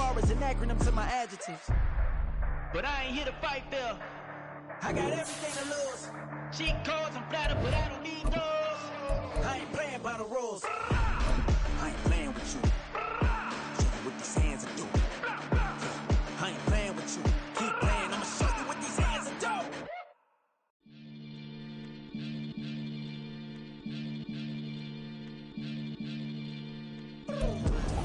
far as an acronym to my adjectives. But I ain't here to fight Phil. I got everything to lose. Cheat codes and flatter, but I don't need those. I ain't playing by the rules. I ain't playing with you. Show you what these hands are doing. I ain't playing with you. Keep playing, I'ma show you what these hands are doing.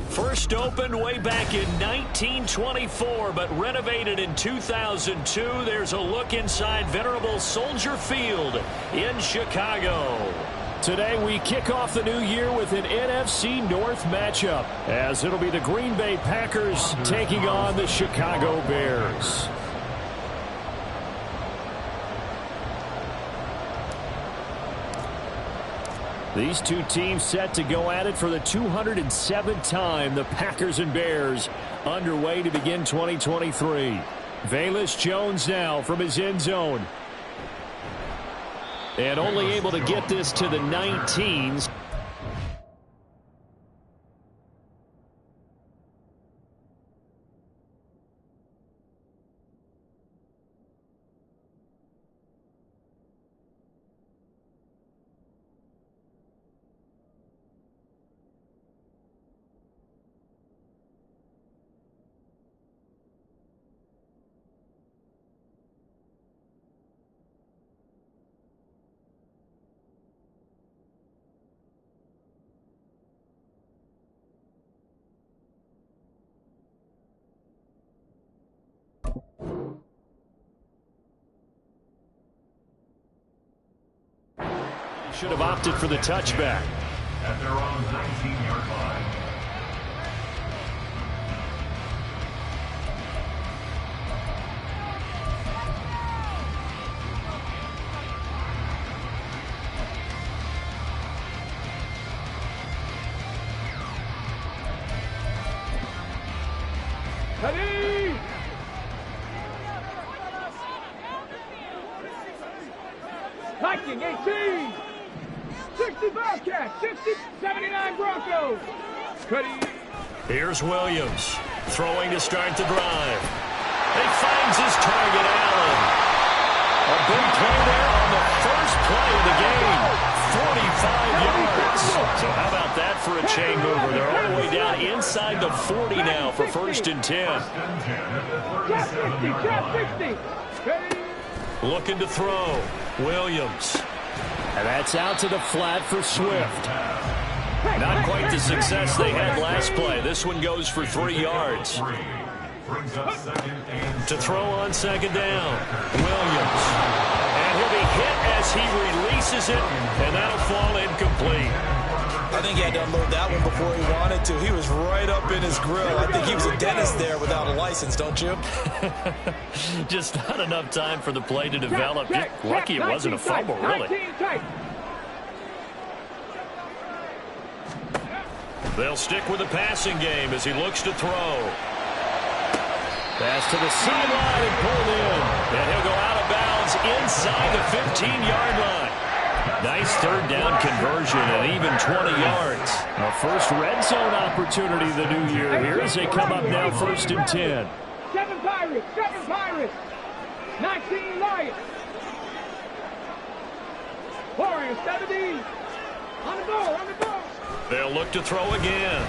First opened way back in 1924, but renovated in 2002. There's a look inside venerable Soldier Field in Chicago. Today we kick off the new year with an NFC North matchup, as it'll be the Green Bay Packers taking on the Chicago Bears. These two teams set to go at it for the 207th time. The Packers and Bears underway to begin 2023. Velus Jones now from his end zone. And only able to get this to the 19s. Should have opted for the touchback. At their own 19-yard line. Ready! Viking 18! 60 Bearcats, 60, 79 Broncos. Cuddy. Here's Williams throwing to start the drive. He finds his target, Allen. A big play there on the first play of the game. 45 yards. So how about that for a chain mover? They're all the way down inside the 40 now for 1st and 10. Cat 60, Ready? Looking to throw. Williams. And that's out to the flat for Swift. Not quite the success they had last play. This one goes for 3 yards. To throw on second down. Williams. And he'll be hit as he releases it, and that'll fall incomplete. I think he had to unload that one before he wanted to. He was right up in his grill. I think he was a dentist there without a license, don't you? Just not enough time for the play to develop. Just lucky it wasn't a fumble, really. They'll stick with the passing game as he looks to throw. Pass to the sideline and pulled in. And he'll go out of bounds inside the 15-yard line. Nice third down conversion and even 20 yards. A first red zone opportunity the new year here as they come up now 1st and 10. 7 Pirates, 19 Lions. Warriors, 70. On the ball. They'll look to throw again.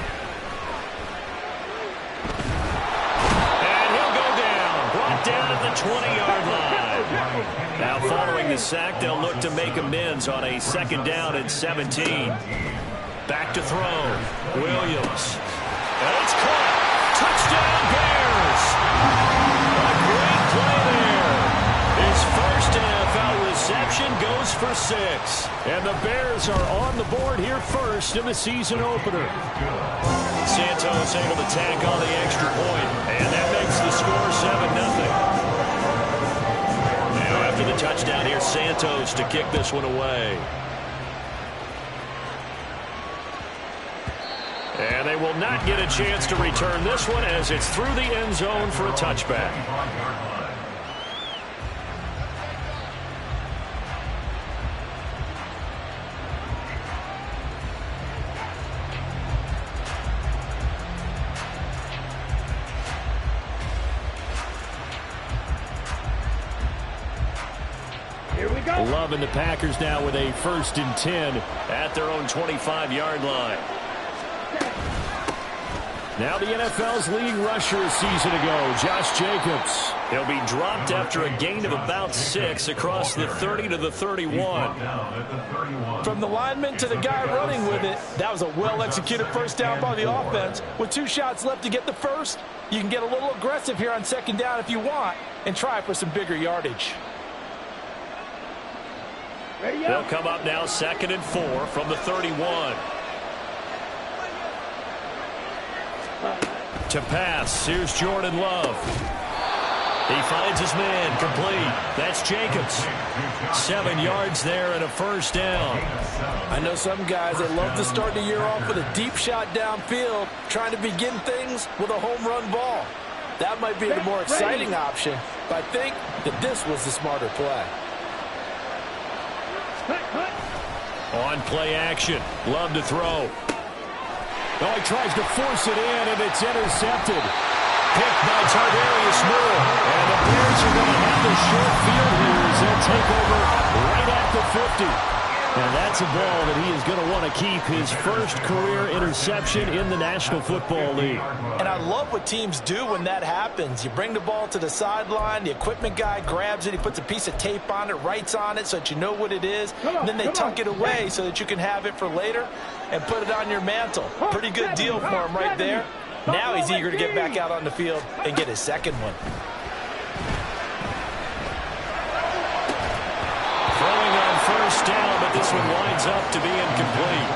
And he'll go down. Brought down at the 20-yard line. Now following the sack, they'll look to make amends on a 2nd down and 17. Back to throw. Williams. And it's caught. Touchdown Bears. A great play there. His first NFL reception goes for 6. And the Bears are on the board here first in the season opener. Santos able to tack on the extra point. And that makes the score 7-0. Now after the touchdown, here's Santos to kick this one away. And they will not get a chance to return this one as it's through the end zone for a touchback. Loving the Packers now with a 1st and 10 at their own 25-yard line. Now the NFL's leading rusher a season ago, Josh Jacobs. He'll be dropped after a gain of about 6 across the 30 to the 31. From the lineman to the guy running with it, that was a well-executed first down by the offense. With 2 shots left to get the first, you can get a little aggressive here on 2nd down if you want and try for some bigger yardage. They'll come up now 2nd and 4 from the 31. To pass, here's Jordan Love. He finds his man, complete. That's Jacobs. 7 yards there and a first down. I know some guys that love to start the year off with a deep shot downfield, trying to begin things with a home run ball. That might be the more exciting option, but I think that this was the smarter play. On play action, Love to throw. Oh, he tries to force it in, and it's intercepted. Picked by Tardarius Moore. And the Bears are going to have the short field here as they'll take over right at the 50. And that's a ball that he is going to want to keep, his first career interception in the National Football League. And I love what teams do when that happens. You bring the ball to the sideline, the equipment guy grabs it, he puts a piece of tape on it, writes on it so that you know what it is, and then they tuck it away so that you can have it for later and put it on your mantle. Pretty good deal for him right there. Now he's eager to get back out on the field and get his second one. Throwing on first down, but this one winds up to be incomplete.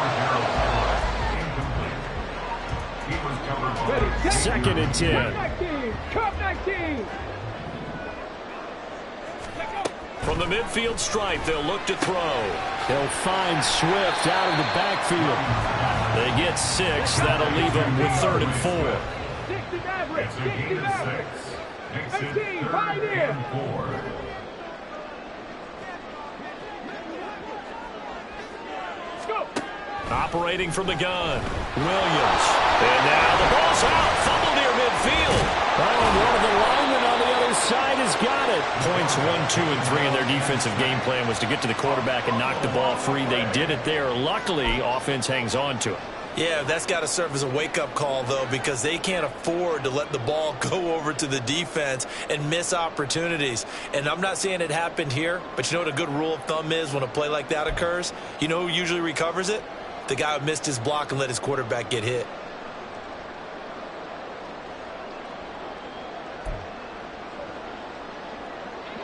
2nd and 10. Cup 19. From the midfield stripe, they'll look to throw. They'll find Swift out of the backfield. They get 6. That'll leave them with 3rd and 4. 60 Mavericks. 60 Mavericks. 18, Pioneer. Go. Operating from the gun, Williams. And now the ball's out. Fumble near midfield. Oh, one of the linemen on the other side has got it. Points 1, 2, and 3 in their defensive game plan was to get to the quarterback and knock the ball free. They did it there. Luckily, offense hangs on to it. Yeah, that's got to serve as a wake-up call, though, because they can't afford to let the ball go over to the defense and miss opportunities. And I'm not saying it happened here, but you know what a good rule of thumb is when a play like that occurs? You know who usually recovers it? The guy who missed his block and let his quarterback get hit.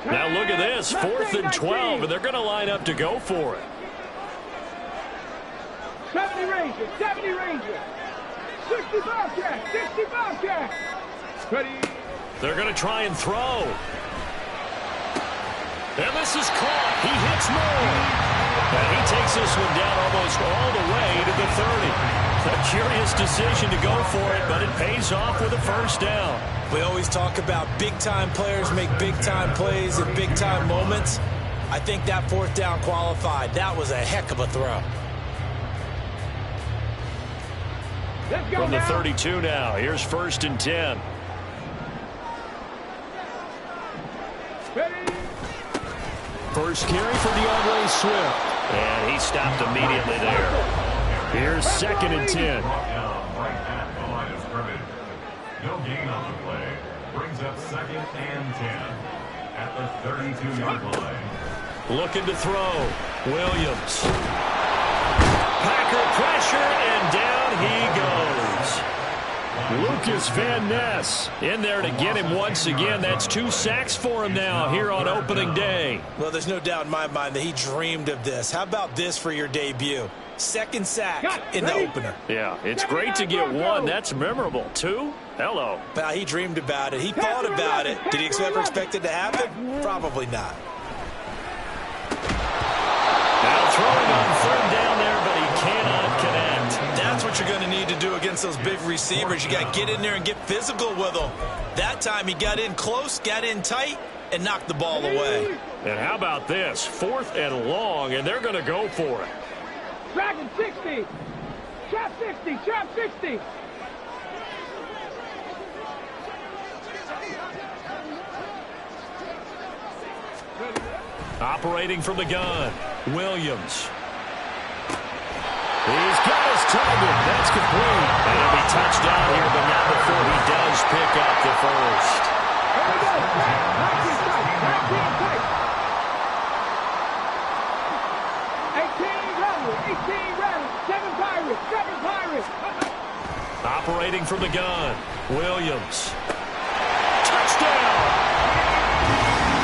Now look at this, 4th and 12, and they're going to line up to go for it. 70 Rangers, 70 Rangers. 60 Bobcats, 60 Bobcats. Ready. They're going to try and throw. And this is caught. He hits Moore. And he takes this one down almost all the way to the 30. A curious decision to go for it, but it pays off with a first down. We always talk about big-time players make big-time plays in big-time moments. I think that 4th down qualified. That was a heck of a throw. From the 32 now, here's 1st and 10. Ready. First carry for DeAndre Swift. And he stopped immediately there. Here's 2nd and 10. Right at the line of scrimmage. No gain on the play. Brings up 2nd and 10 at the 32-yard line. Looking to throw. Williams. Packer pressure, and down he goes. Lucas Van Ness in there to get him once again. That's 2 sacks for him now here on opening day. Well, there's no doubt in my mind that he dreamed of this. How about this for your debut? 2nd sack in the opener. Yeah, it's great to get 1. That's memorable. 2? Hello. Well, he dreamed about it. He thought about it. Did he ever expect it to happen? Probably not. Now throwing on 3rd down there, but he cannot connect. That's what you're going to need to do against those big receivers. You got to get in there and get physical with them. That time he got in close, got in tight, and knocked the ball away. And how about this? 4th and long, and they're going to go for it. Dragon 60. Chop 60. Chop 60. Operating from the gun, Williams. He's got his target. That's complete. And it'll be touchdown here, but not before he does pick up the first. Here we go. 19 tight. 19 tight. 18 rattle. 18 rattle. 7 Pirates. 7 Pirates. Operating from the gun, Williams. Touchdown!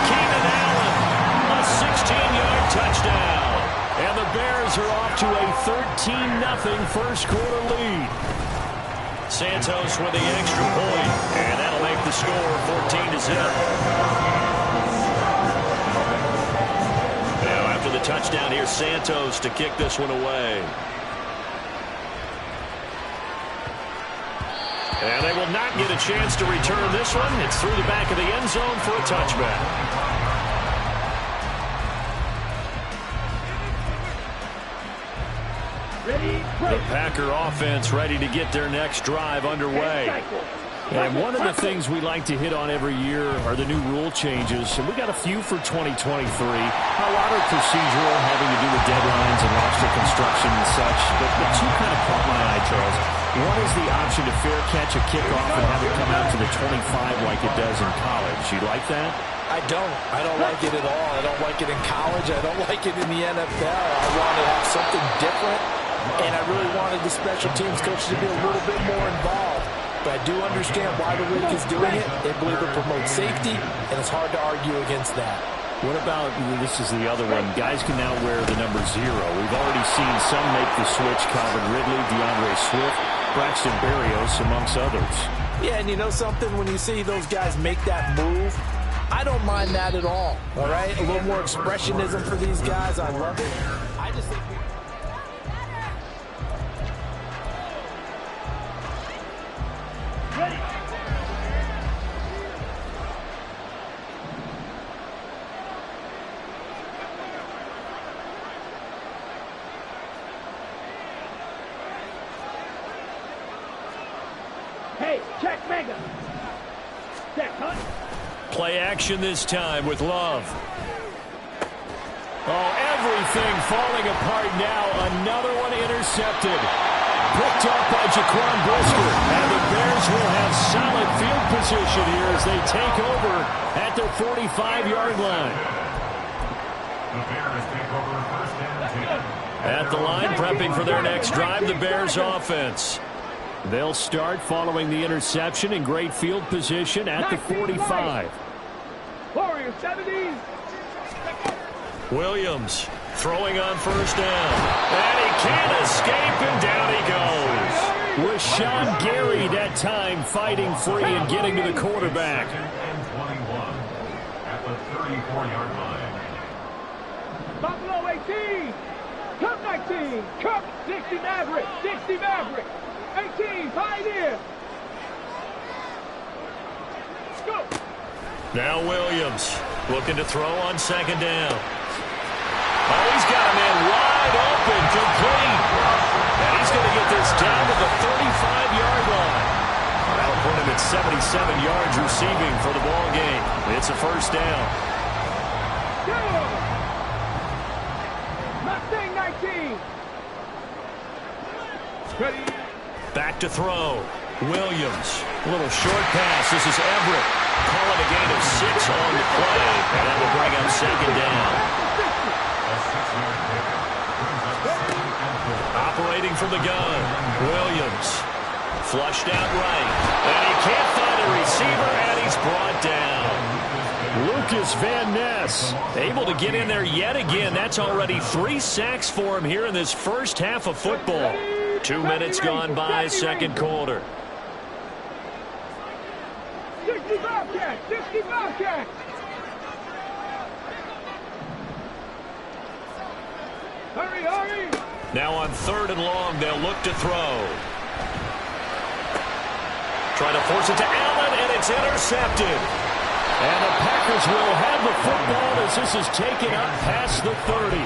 Keenan Allen, a 16-yard touchdown. And the Bears are off to a 13-0 first quarter lead. Santos with the extra point, and that'll make the score 14-0. Now after the touchdown, here's Santos to kick this one away. And they will not get a chance to return this one. It's through the back of the end zone for a touchback. The Packer offense ready to get their next drive underway. And one of the things we like to hit on every year are the new rule changes. And we got a few for 2023. A lot are procedural, having to do with deadlines and roster construction and such. But the two kind of caught my eye, Charles. One is the option to fair catch a kickoff and have it come out to the 25 like it does in college. You like that? I don't. I don't like it at all. I don't like it in college. I don't like it in the NFL. I want to have something different. And I really wanted the special teams coach to be a little bit more involved. But I do understand why the league is doing it. They believe it promotes safety, and it's hard to argue against that. What about, this is the other one, guys can now wear the number 0. We've already seen some make the switch, Calvin Ridley, DeAndre Swift, Braxton Berrios, amongst others. Yeah, and you know something? When you see those guys make that move, I don't mind that at all right? A little more expressionism for these guys. I love it. I just think... Ready. Hey, check Mega. Check, huh? Play action this time with Love. Oh, everything falling apart now. Another one intercepted. Picked up by Jaquan Brisker. And the Bears will have solid field position here as they take over at their 45-yard line. The Bears take over first and 10. At the line, prepping for their next drive, the Bears offense. They'll start following the interception in great field position at the 45. Warriors 70s. Williams throwing on first down. And he can't escape, and down he goes. Rashawn Gary that time fighting free and getting to the quarterback. And 21 at the 34-yard line. Buffalo 18. Cup 19. Cup 60 Maverick. 60 Maverick. 18 Pioneer. Go. Now Williams looking to throw on second down. Oh, he's got a man wide open, complete. And he's going to get this down to the 35-yard line. That'll put him at 77 yards receiving for the ball game. It's a first down. Go. Mustang 19. Ready. Back to throw. Williams. A little short pass. This is Everett. Calling a gain of 6 on the play. And that will bring up second down. Operating from the gun. Williams. Flushed out right. And he can't find a receiver, and he's brought down. Lucas Van Ness able to get in there yet again. That's already 3 sacks for him here in this first half of football. 2 minutes gone by, second quarter. 65 catch. 65 catch. Hurry, hurry. Now on third and long, they'll look to throw. Trying to force it to Allen, and it's intercepted. And the Packers will have the football as this is taken up past the 30.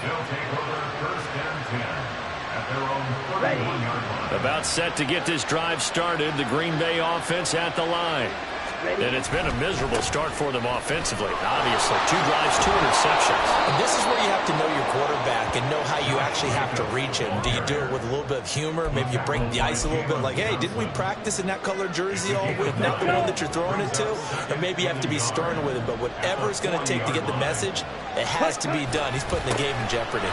They'll take over first and 10 at their own 31-yard line. About set to get this drive started. The Green Bay offense at the line. And it's been a miserable start for them offensively. Obviously, 2 drives, 2 interceptions. And this is where you have to know your quarterback and know how you actually have to reach him. Do you do it with a little bit of humor? Maybe you break the ice a little bit like, hey, didn't we practice in that color jersey all week? Not the one that you're throwing it to? Or maybe you have to be stern with him. But whatever it's going to take to get the message, it has to be done. He's putting the game in jeopardy.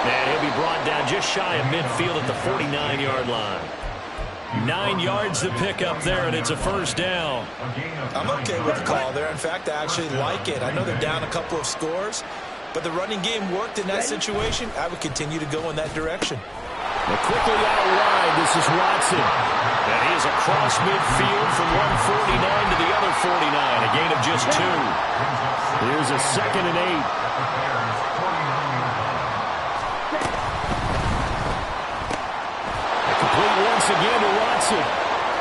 And he'll be brought down just shy of midfield at the 49-yard line. 9 yards to pick up there, and it's a first down. I'm okay with the call there. In fact, I actually like it. I know they're down a couple of scores, but the running game worked in that situation. I would continue to go in that direction. But quickly out wide, this is Watson. And he is across midfield from one 49 to the other 49, a gain of just 2. Here's a 2nd and 8. Once again to Watson.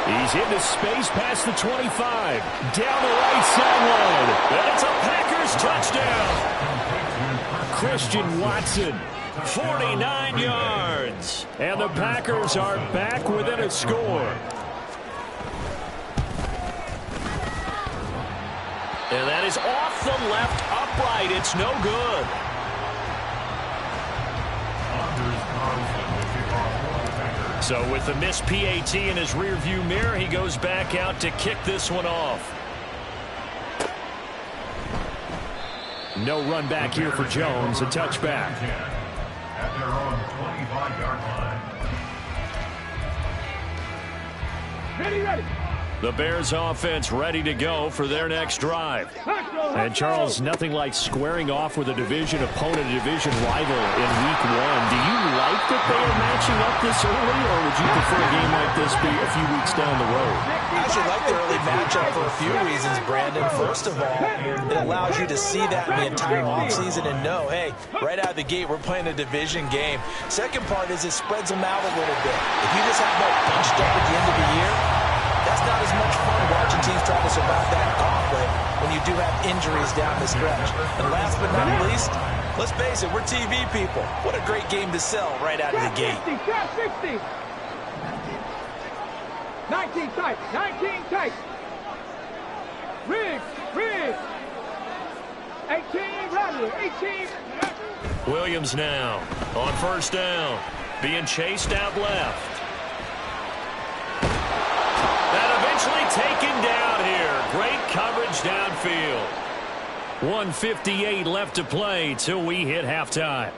He's into space past the 25. Down the right sideline. And it's a Packers touchdown. Christian Watson, 49 yards. And the Packers are back within a score. And that is off the left upright. It's no good. So with the missed PAT in his rearview mirror, he goes back out to kick this one off. No run back here for Jones, a touchback. At their own 25-yard line. Ready. The Bears offense ready to go for their next drive. And Charles, nothing like squaring off with a division opponent, a division rival in week 1. Do you like that they are matching up this early, or would you prefer a game like this be a few weeks down the road? I actually like the early matchup for a few reasons, Brandon. First of all, it allows you to see that in the entire offseason and know, hey, right out of the gate, we're playing a division game. Second part is it spreads them out a little bit. If you just have that bunched up at the end of the year, that's not as much fun watching teams try to survive that gauntlet when you do have injuries down the stretch. And last but not least, let's face it, we're TV people. What a great game to sell right out of the gate. 60. 19 tight. Riggs. 18 Rattler. 18. Williams now on first down, being chased out left. Taken down here. Great coverage downfield. 1:58 left to play till we hit halftime.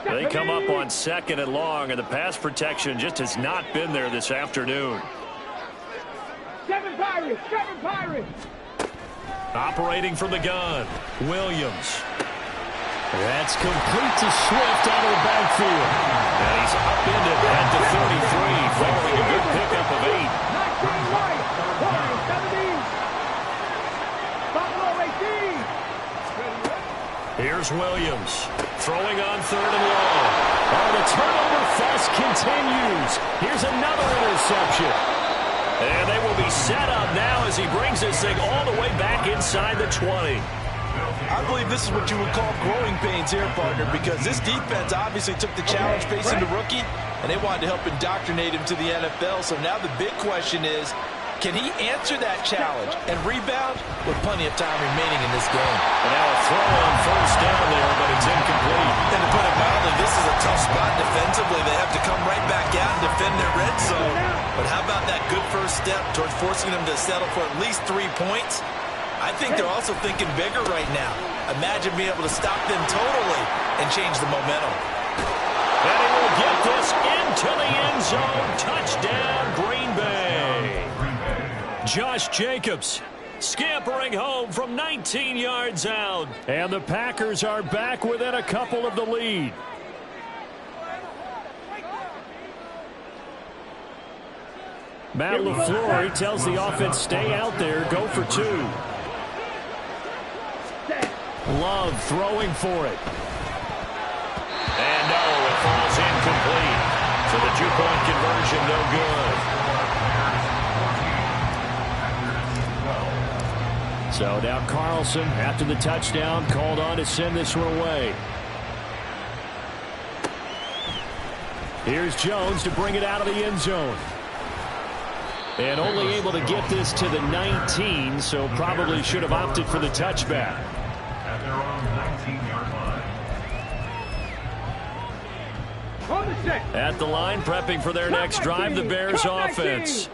They come up on 2nd and long, and the pass protection just has not been there this afternoon. 7 Pirates. Operating from the gun, Williams. That's complete to Swift out of the backfield. And he's up into at the 33, following a good pickup of 8. 19 right. 17. Buffalo 18. Here's Williams throwing on 3rd and long. Oh, the turnover fest continues. Here's another interception. And they will be set up now as he brings this thing all the way back inside the 20. I believe this is what you would call growing pains here, partner, because this defense obviously took the challenge facing the rookie, and they wanted to help indoctrinate him to the NFL. So now the big question is, can he answer that challenge and rebound with plenty of time remaining in this game? And now a throw on first down there, but it's incomplete. And to put it mildly, this is a tough spot defensively. They have to come right back out and defend their red zone. But how about that good first step towards forcing them to settle for at least 3 points? I think they're also thinking bigger right now. Imagine being able to stop them totally and change the momentum. And he will get this into the end zone. Touchdown, Green Bay. Josh Jacobs scampering home from 19 yards out. And the Packers are back within a couple of the lead. Matt LaFleur, he tells the offense, stay out there, go for 2. Love throwing for it. And no, it falls incomplete. So the 2-point conversion, no good. So now Carlson, after the touchdown, called on to send this one away. Here's Jones to bring it out of the end zone. And only able to get this to the 19, so probably should have opted for the touchback. At their own 19-yard line. At the line, prepping for their next drive, the Bears offense.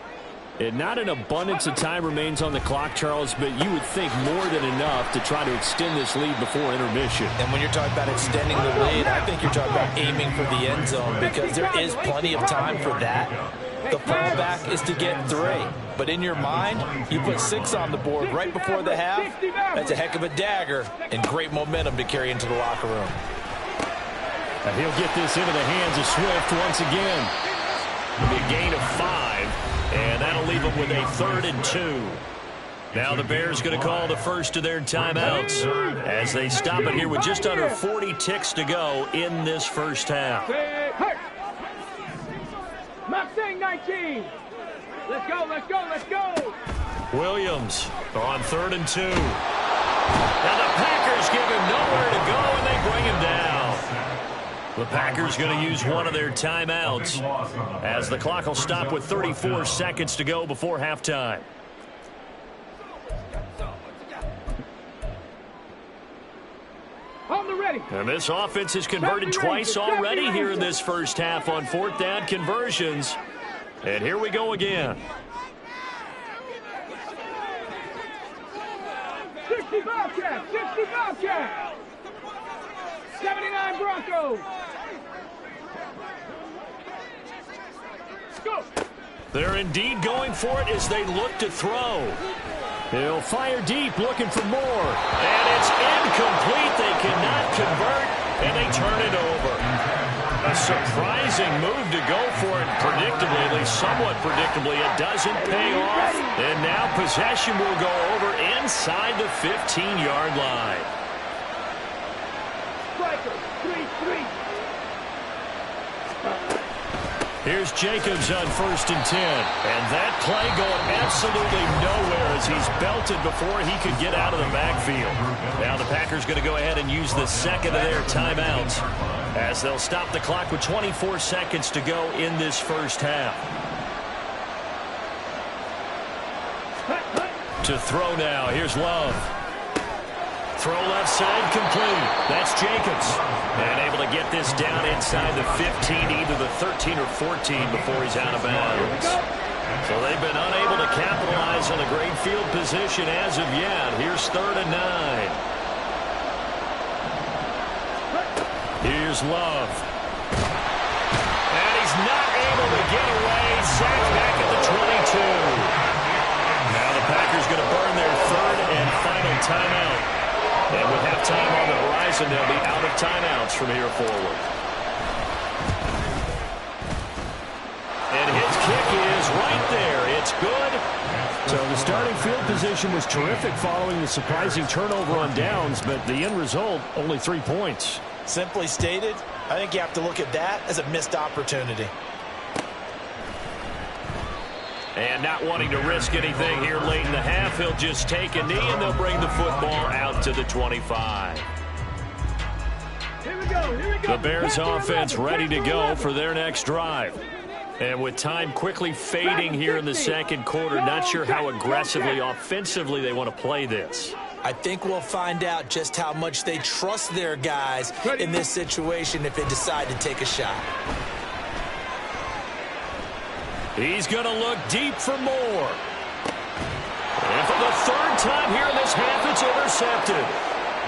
And not an abundance of time remains on the clock, Charles, but you would think more than enough to try to extend this lead before intermission. And when you're talking about extending the lead, I think you're talking about aiming for the end zone because there is plenty of time for that. The fallback is to get 3. But in your mind, you put 6 on the board right before the half. That's a heck of a dagger and great momentum to carry into the locker room. And he'll get this into the hands of Swift once again. It'll be a gain of 5, and that'll leave them with a 3rd and 2. Now the Bears going to call the first of their timeouts as they stop it here with just under 40 ticks to go in this first half. Mustang 19. Let's go, let's go, let's go. Williams on 3rd and 2. Now the Packers give him nowhere to go, and they bring him down. The Packers going to use one of their timeouts as the clock will stop with 34 seconds to go before halftime. On the ready. And this offense has converted twice already here in this first half on 4th down conversions. And here we go again. 60 Bobcats, 60 Bobcats. 79 Broncos. Go. They're indeed going for it as they look to throw. He'll fire deep, looking for more. And it's incomplete. They cannot convert, and they turn it over. A surprising move to go for it. Predictably, at least somewhat predictably, it doesn't pay off. And now possession will go over inside the 15-yard line. Striker, 3-3. Here's Jacobs on 1st and 10. And that play going absolutely nowhere as he's belted before he could get out of the backfield. Now the Packers going to go ahead and use the second of their timeouts as they'll stop the clock with 24 seconds to go in this first half. To throw now, here's Love. Throw left side complete. That's Jacobs. And able to get this down inside the 15, either the 13 or 14 before he's out of bounds. So they've been unable to capitalize on the great field position as of yet. Here's 3rd and 9. Here's Love. And he's not able to get away. Sacked back at the 22. Now the Packers going to burn their 3rd and final timeout. And with halftime on the horizon, they'll be out of timeouts from here forward. And his kick is right there. It's good. So the starting field position was terrific following the surprising turnover on downs, but the end result, only 3 points. Simply stated, I think you have to look at that as a missed opportunity. And not wanting to risk anything here late in the half, he'll just take a knee, and they'll bring the football out to the 25. Here we go, here we go. The Bears offense ready to go for their next drive. And with time quickly fading here in the second quarter, not sure how aggressively, offensively they want to play this. I think we'll find out just how much they trust their guys in this situation if they decide to take a shot. He's going to look deep for more. And for the 3rd time here in this half, it's intercepted.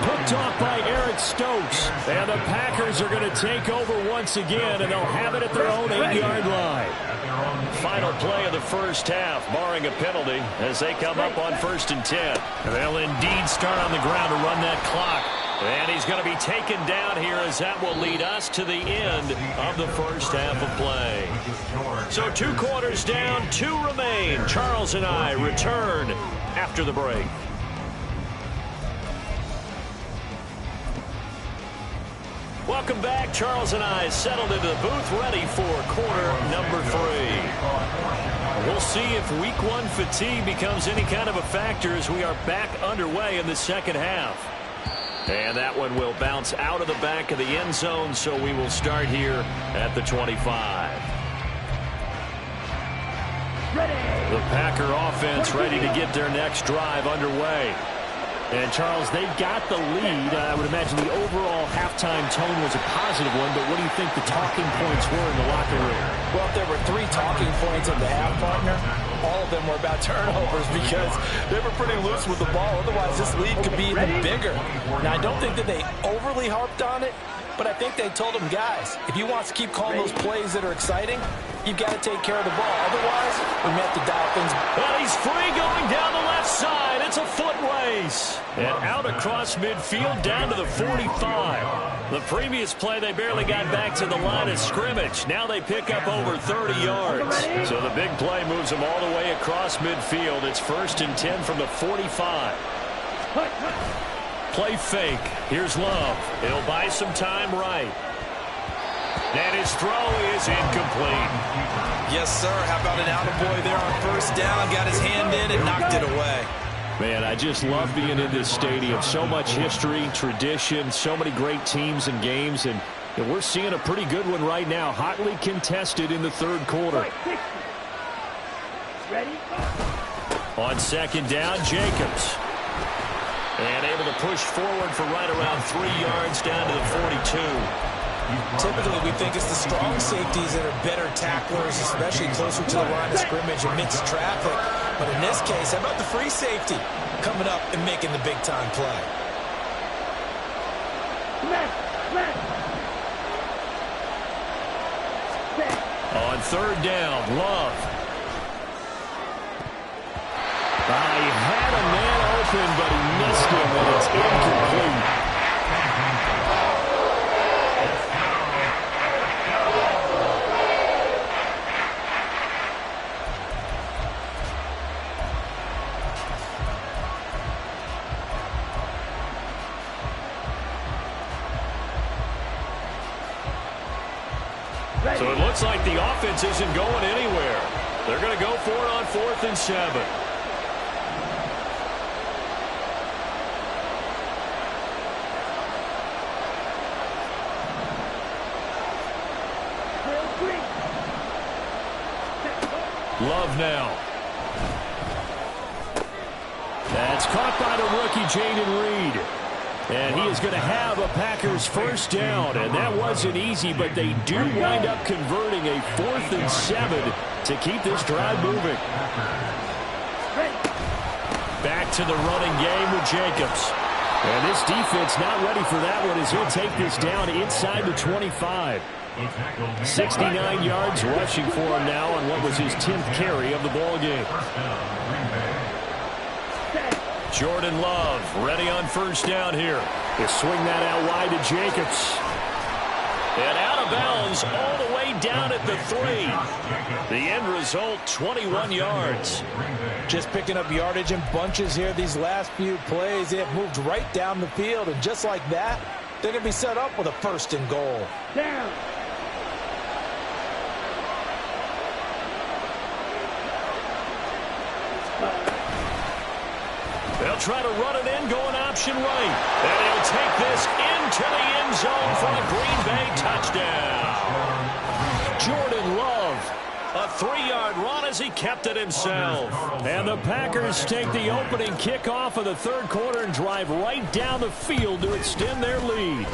Picked off by Eric Stokes. And the Packers are going to take over once again, and they'll have it at their own 8-yard line. Final play of the first half, barring a penalty, as they come up on 1st and 10. They'll indeed start on the ground to run that clock. And he's going to be taken down here as that will lead us to the end of the first half of play. So 2 quarters down, 2 remain. Charles and I return after the break. Welcome back. Charles and I settled into the booth ready for quarter number 3. We'll see if week 1 fatigue becomes any kind of a factor as we are back underway in the second half. And that one will bounce out of the back of the end zone, so we will start here at the 25. The Packer offense ready to get their next drive underway. And, Charles, they've got the lead. I would imagine the overall halftime tone was a positive one, but what do you think the talking points were in the locker room? Well, if there were 3 talking points at the half, partner, all of them were about turnovers because they were pretty loose with the ball. Otherwise, this lead could be even bigger. Now, I don't think that they overly harped on it, but I think they told them, guys, if you want to keep calling those plays that are exciting, you've got to take care of the ball. Otherwise, we may have to dial things. And he's free going down the left side. It's a foot race. And out across midfield down to the 45. The previous play, they barely got back to the line of scrimmage. Now they pick up over 30 yards. So the big play moves them all the way across midfield. It's 1st and 10 from the 45. Play fake. Here's Love. He'll buy some time right. And his throw is incomplete. Yes, sir. How about an attaboy there on 1st down? Got his hand in and knocked it away. Man, I just love being in this stadium. So much history, tradition, so many great teams and games. And we're seeing a pretty good one right now. Hotly contested in the 3rd quarter. Ready? On 2nd down, Jacobs. And able to push forward for right around 3 yards down to the 42. Typically, we think it's the strong safeties that are better tacklers, especially closer to the line of scrimmage amidst traffic. But in this case, how about the free safety coming up and making the big-time play? On 3rd down, Love. He had a man open, but he missed him, and it's incomplete. So it looks like the offense isn't going anywhere. They're going to go for it on 4th and 7. Love now. That's caught by the rookie, Jayden Reed. And he is going to have a Packers 1st down. And that wasn't easy, but they do wind up converting a 4th and 7 to keep this drive moving. Back to the running game with Jacobs. And this defense not ready for that one as he'll take this down inside the 25. 69 yards rushing for him now on what was his 10th carry of the ball game. Jordan Love ready on 1st down here. He'll swing that out wide to Jacobs. And out of bounds all the way down at the 3. The end result, 21 yards. Just picking up yardage in bunches here these last few plays. They have moved right down the field, and just like that, they're going to be set up with a 1st and goal. Down. They'll try to run it in, going option right. And he'll take this into the end zone for a Green Bay touchdown. Jordan Love, a 3-yard run as he kept it himself. And the Packers take the opening kickoff of the 3rd quarter and drive right down the field to extend their lead.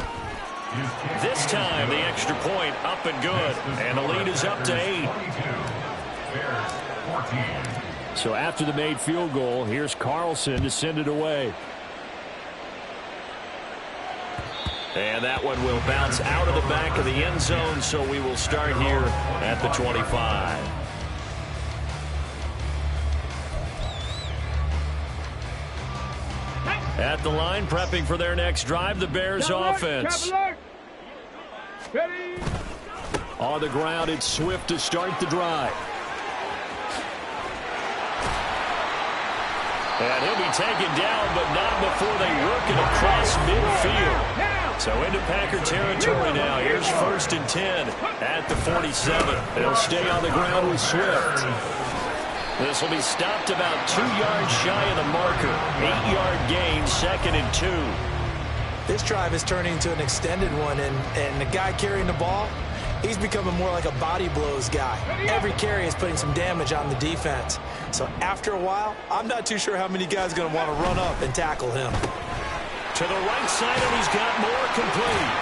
This time, the extra point up and good. And the lead is up to 8. So after the made field goal, here's Carlson to send it away. And that one will bounce out of the back of the end zone, so we will start here at the 25. At the line, prepping for their next drive, the Bears offense. On the ground, it's Swift to start the drive. And he'll be taken down, but not before they work it across midfield. So into Packer territory now. Here's 1st and 10 at the 47. They'll stay on the ground with Swift. This will be stopped about 2 yards shy of the marker. 8-yard gain, 2nd and 2. This drive is turning into an extended one, and the guy carrying the ball, He's becoming more like a body blows guy. Every carry is putting some damage on the defense. So after a while, I'm not too sure how many guys are going to want to run up and tackle him. To the right side, and he's got more complete.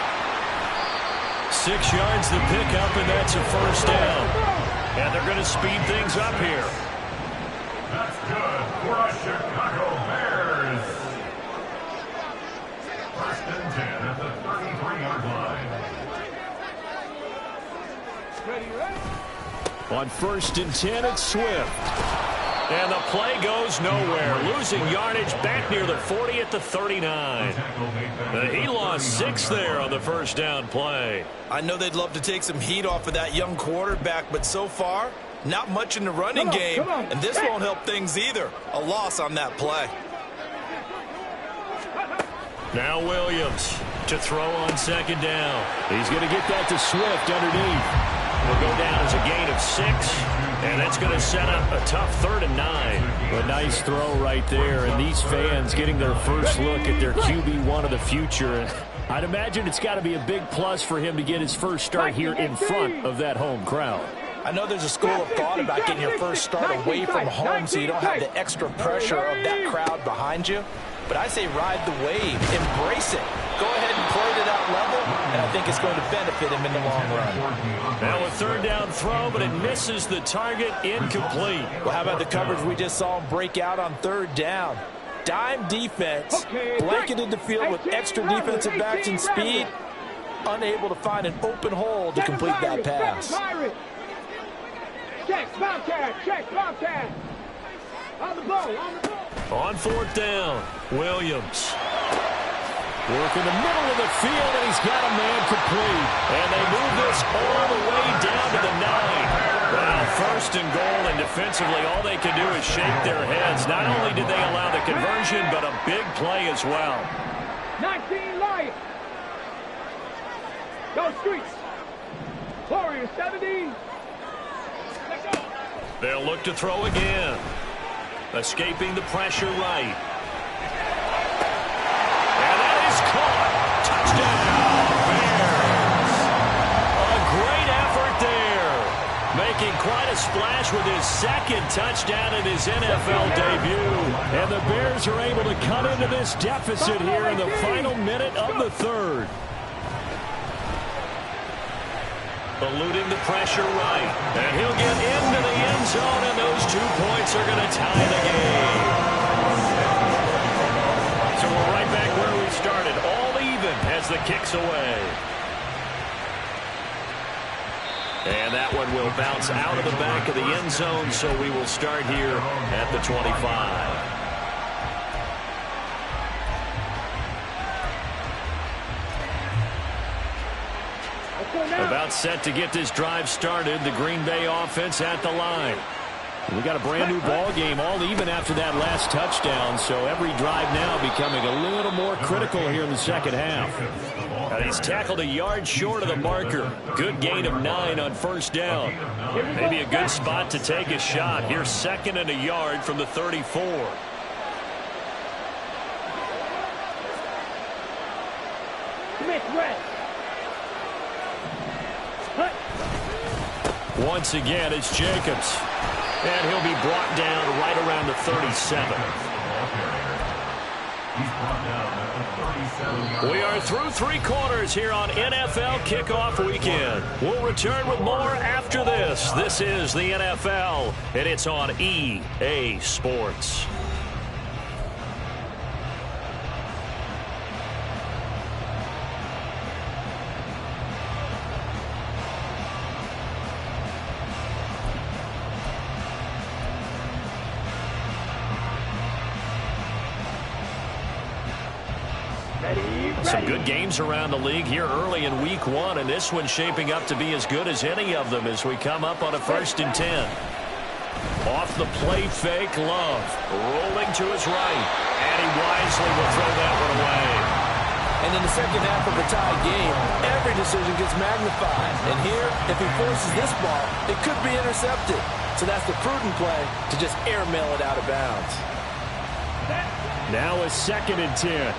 6 yards the pickup, and that's a first down. And they're going to speed things up here. That's good for a Chicago Bears. First and 10 at the 33-yard line. On first and 10, it's Swift. And the play goes nowhere. Losing yardage back near the 40 at the 39. He lost 6 there on the first down play. I know they'd love to take some heat off of that young quarterback, but so far, not much in the running game. And this won't help things either. A loss on that play. Now Williams to throw on second down. He's going to get that to Swift underneath. Will go down as a gain of 6, and that's going to set up a tough 3rd and 9. A nice throw right there, and these fans getting their first look at their QB1 of the future. I'd imagine it's got to be a big plus for him to get his first start here in front of that home crowd. I know there's a school of thought about getting your first start away from home so you don't have the extra pressure of that crowd behind you. But I say ride the wave, embrace it. Go ahead and play to that level, and I think it's going to benefit him in the long run. Now a 3rd down throw, but it misses the target, incomplete. Well, how about the coverage we just saw him break out on 3rd down? Dime defense, blanketed the field with extra defensive backs and speed, unable to find an open hole to complete that pass. Check, Bobcat. On the ball. On 4th down, Williams. Work in the middle of the field, and he's got a man complete. And they move this all the way down to the 9. Well, 1st and goal, and defensively, all they can do is shake their heads. Not only did they allow the conversion, but a big play as well. 19 Lions. Go Streets. Warriors 17. They'll look to throw again. Escaping the pressure right. And that is caught. Touchdown, Bears. A great effort there. Making quite a splash with his 2nd touchdown in his NFL debut. And the Bears are able to cut into this deficit here in the final minute of the 3rd. Eluding the pressure right. And he'll get into the end zone, and those 2 points are going to tie the game. So we're right back where we started. All even as the kick's away. And that one will bounce out of the back of the end zone, so we will start here at the 25. About set to get this drive started. The Green Bay offense at the line. We got a brand new ball game, all even after that last touchdown. So every drive now becoming a little more critical here in the second half. And he's tackled a yard short of the marker. Good gain of 9 on first down. Maybe a good spot to take a shot. Here's 2nd and a yard from the 34. Once again, it's Jacobs. And he'll be brought down right around the 37. We are through 3 quarters here on NFL Kickoff Weekend. We'll return with more after this. This is the NFL, and it's on EA Sports. Some good games around the league here early in week 1, and this one's shaping up to be as good as any of them as we come up on a 1st and 10. Off the play fake, Love rolling to his right, and he wisely will throw that one away. And in the second half of a tie game, every decision gets magnified. And here, if he forces this ball, it could be intercepted. So that's the prudent play to just airmail it out of bounds. Now a 2nd and 10.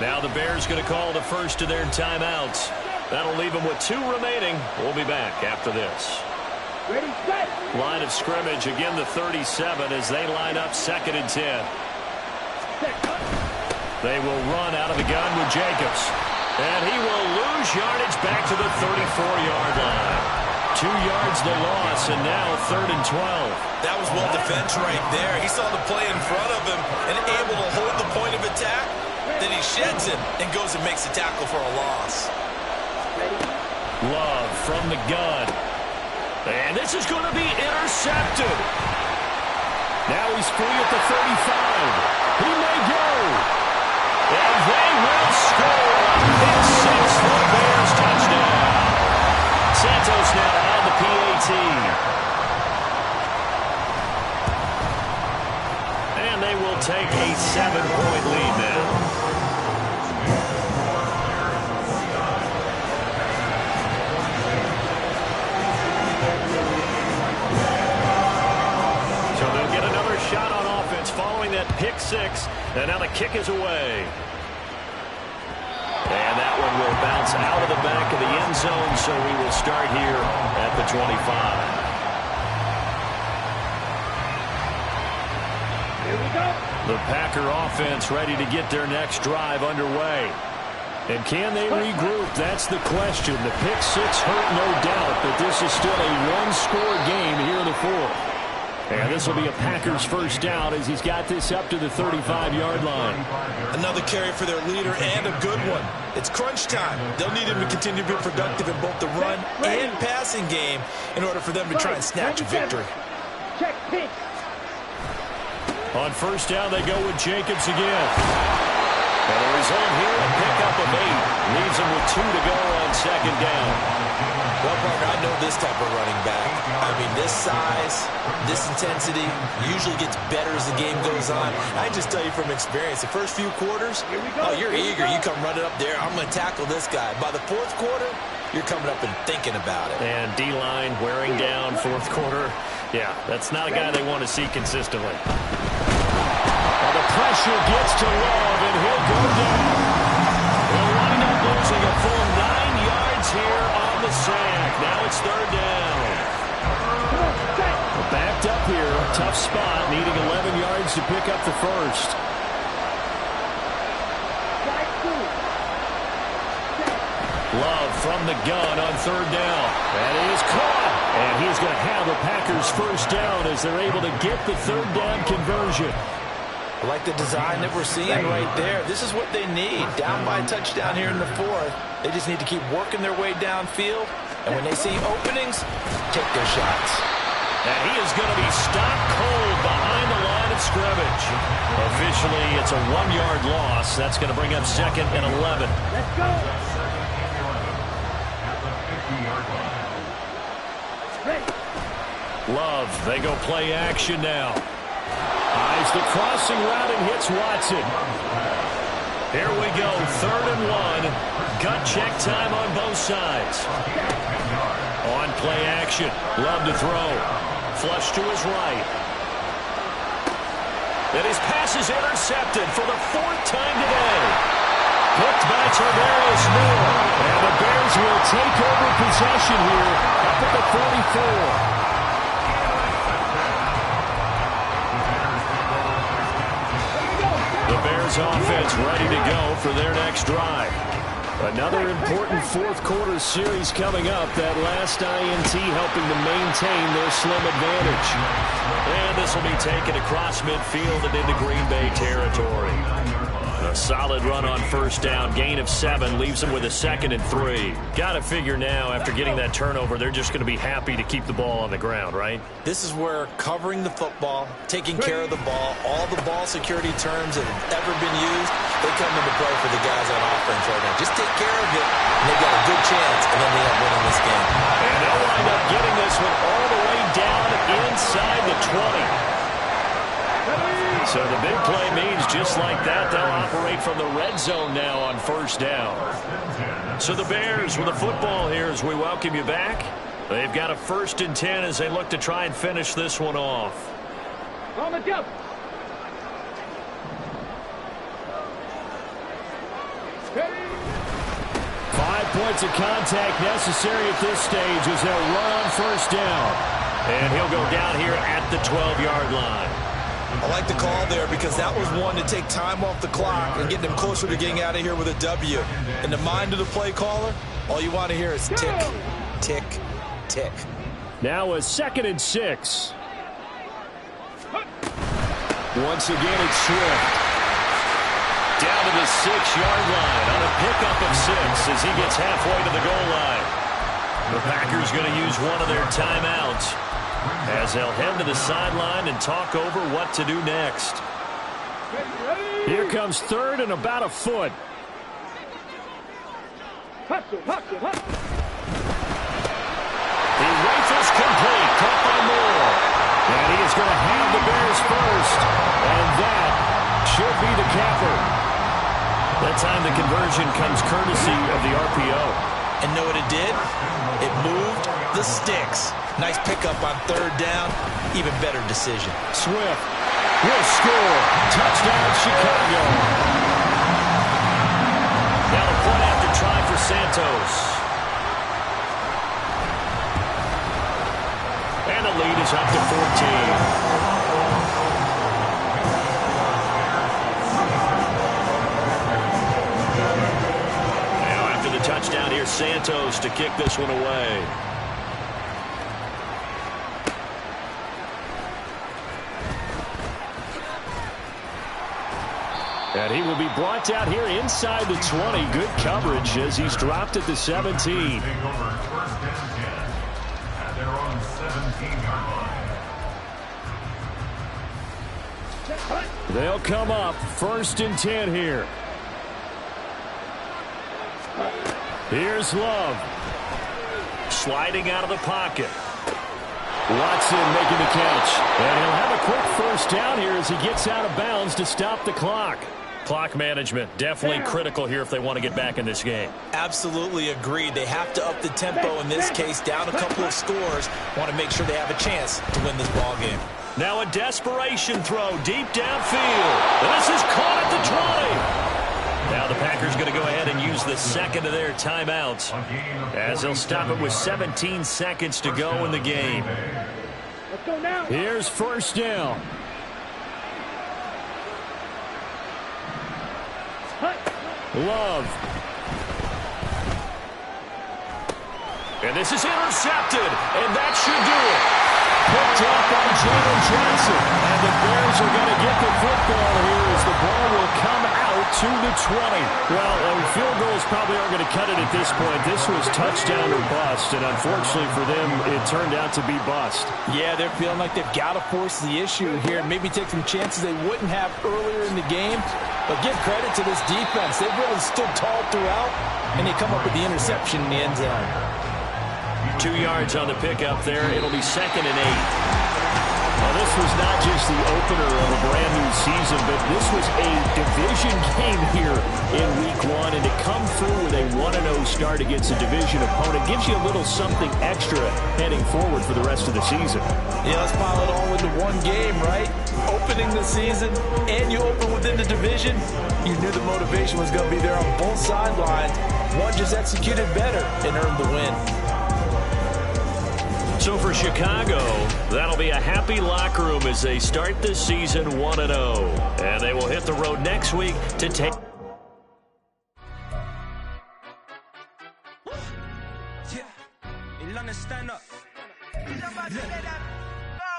Now the Bears going to call the first of their timeouts. That'll leave them with 2 remaining. We'll be back after this. Ready, set. Line of scrimmage, again the 37 as they line up 2nd and 10. They will run out of the gun with Jacobs. And he will lose yardage back to the 34-yard line. 2 yards the loss, and now 3rd and 12. That was well defense right there. He saw the play in front of him and able to hold the point of attack. Then he sheds him and goes and makes a tackle for a loss. Love from the gun. And this is going to be intercepted. Now he's free at the 35. He may go. And they will score. Pick 6 for the Bears. Touchdown. Santos now on the PAT. And they will take a 7-point lead now. Shot on offense following that pick 6, and now the kick is away. And that one will bounce out of the back of the end zone, so we will start here at the 25. Here we go. The Packer offense ready to get their next drive underway. And can they regroup? That's the question. The pick 6 hurt, no doubt, but this is still a one-score game here in the 4th. And this will be a Packers first down as he's got this up to the 35-yard line. Another carry for their leader and a good one. It's crunch time. They'll need him to continue to be productive in both the run and passing game in order for them to try and snatch a victory. Check pitch. On first down, they go with Jacobs again. And the result here, a pickup of 8. Leaves him with 2 to go on 2nd down. Well, Parker, I know this type of running back. I mean, this size, this intensity usually gets better as the game goes on. I just tell you from experience, the first few quarters, you're eager. You come running up there, I'm going to tackle this guy. By the 4th quarter, you're coming up and thinking about it. And D-line wearing down 4th quarter. Yeah, that's not a guy they want to see consistently. Well, the pressure gets to Love, and he'll go down. He'll wind up losing a full 9 yards here on the sack. Now it's 3rd down. Backed up here, tough spot, needing 11 yards to pick up the first. Love from the gun on 3rd down. That is caught. And he's going to have the Packers first down as they're able to get the 3rd down conversion. I like the design that we're seeing right there. This is what they need. Down by a touchdown here in the 4th. They just need to keep working their way downfield. And when they see openings, take their shots. And he is going to be stopped cold behind the line of scrimmage. Officially, it's a 1-yard loss. That's going to bring up 2nd and 11. Let's go. Love, they go play action now. Eyes the crossing route and hits Watson. Here we go, 3rd and 1. Gut check time on both sides. On play action, Love to throw. Flush to his right. And his pass is intercepted for the 4th time today. Picked by Tarvarius Moore. And the Bears will take over possession here up at the 44. The Bears offense ready to go for their next drive. Another important 4th quarter series coming up. That last INT helping to maintain their slim advantage. And this will be taken across midfield and into Green Bay territory. A solid run on first down. Gain of 7 leaves them with a 2nd and 3. Got to figure now after getting that turnover, they're just going to be happy to keep the ball on the ground, right? This is where covering the football, taking care of the ball, all the ball security terms that have ever been used, they come into play for the guys on offense right now. Just take care of it, and they've got a good chance, and then they end up winning this game. And they'll wind up getting this one all the way down inside the 20. So the big play means just like that, they'll operate from the red zone now on first down. So the Bears with the football here as we welcome you back. They've got a 1st and 10 as they look to try and finish this one off. On the jump. points of contact necessary at this stage as they'll run on first down. And he'll go down here at the 12-yard line. I like the call there because that was one to take time off the clock and get them closer to getting out of here with a W. In the mind of the play caller, all you want to hear is tick, tick, tick. Now a 2nd and 6. Once again, it's Swift. Down to the 6-yard line on a pickup of 6 as he gets halfway to the goal line. The Packers going to use one of their timeouts as they'll head to the sideline and talk over what to do next. Here comes 3rd and about a foot. He rifles complete, caught by Moore. And he is going to have the Bears first. And that should be the capper. That time the conversion comes courtesy of the RPO. And know what it did? It moved the sticks. Nice pickup on 3rd down. Even better decision. Swift will score. Touchdown, Chicago. Now a point after try for Santos. And the lead is up to 14. Touchdown here, Santos, to kick this one away. And he will be brought down here inside the 20. Good coverage as he's dropped at the 17. Take over 1st and 10 at their own 17-yard line. They'll come up 1st and 10 here. Here's Love. Sliding out of the pocket. Watson making the catch. And he'll have a quick first down here as he gets out of bounds to stop the clock. Clock management, definitely critical here if they want to get back in this game. Absolutely agreed. They have to up the tempo in this case, down a couple of scores. Want to make sure they have a chance to win this ball game. Now a desperation throw deep downfield. This is caught at the 20. Now the Packers going to go ahead and use the 2nd of their timeouts as they'll stop it with 17 seconds to go in the game. Let's go now. Here's 1st down. Love. And this is intercepted, and that should do it. Picked up by Jalen Johnson. And the Bears are going to get the football here as the ball will come out to the 20. Well, field goals probably aren't going to cut it at this point. This was touchdown or bust, and unfortunately for them, it turned out to be bust. Yeah, they're feeling like they've got to force the issue here and maybe take some chances they wouldn't have earlier in the game. But give credit to this defense. They've really stood tall throughout, and they come up with the interception in the end zone. 2 yards on the pickup there. It'll be 2nd and 8. Now, this was not just the opener of a brand-new season, but this was a division game here in Week 1. And to come through with a 1-0 start against a division opponent gives you a little something extra heading forward for the rest of the season. Yeah, let's pile it all into one game, right? Opening the season, and you open within the division. You knew the motivation was going to be there on both sidelines. One just executed better and earned the win. So for Chicago, that'll be a happy locker room as they start this season 1-0. And they will hit the road next week to take... Stand up.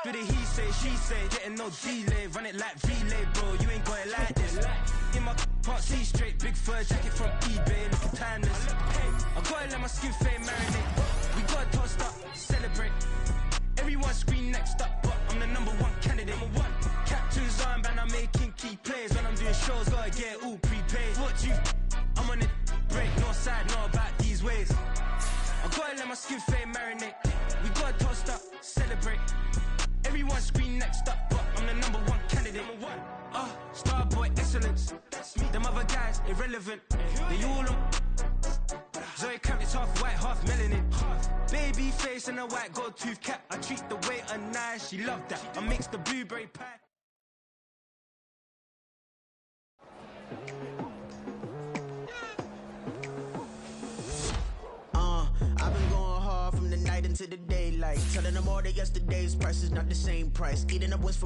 Do the he say, she say, getting no delay, run it like relay, bro. You ain't got it like this. In my can't see straight, big fur jacket from eBay, looking timeless. I gotta let my skin fade marinate. We gotta toast up, celebrate. Everyone scream next up, but I'm the #1 candidate. Captain's armband, I'm making key plays. When I'm doing shows, gotta get all prepaid. What you? I'm on it, break, no side, no about these ways. I gotta let my skin fade marinate. We gotta toast up, celebrate. Everyone scream next up, but I'm the #1 candidate. Starboy excellence. Them other guys irrelevant. They all on. Zoe Camp is half white, half melanin. Baby face and a white gold tooth cap. I treat the waiter nice, she loved that. I mix the blueberry pie. into the daylight. Telling them all that yesterday's price is not the same price. Eating up what's for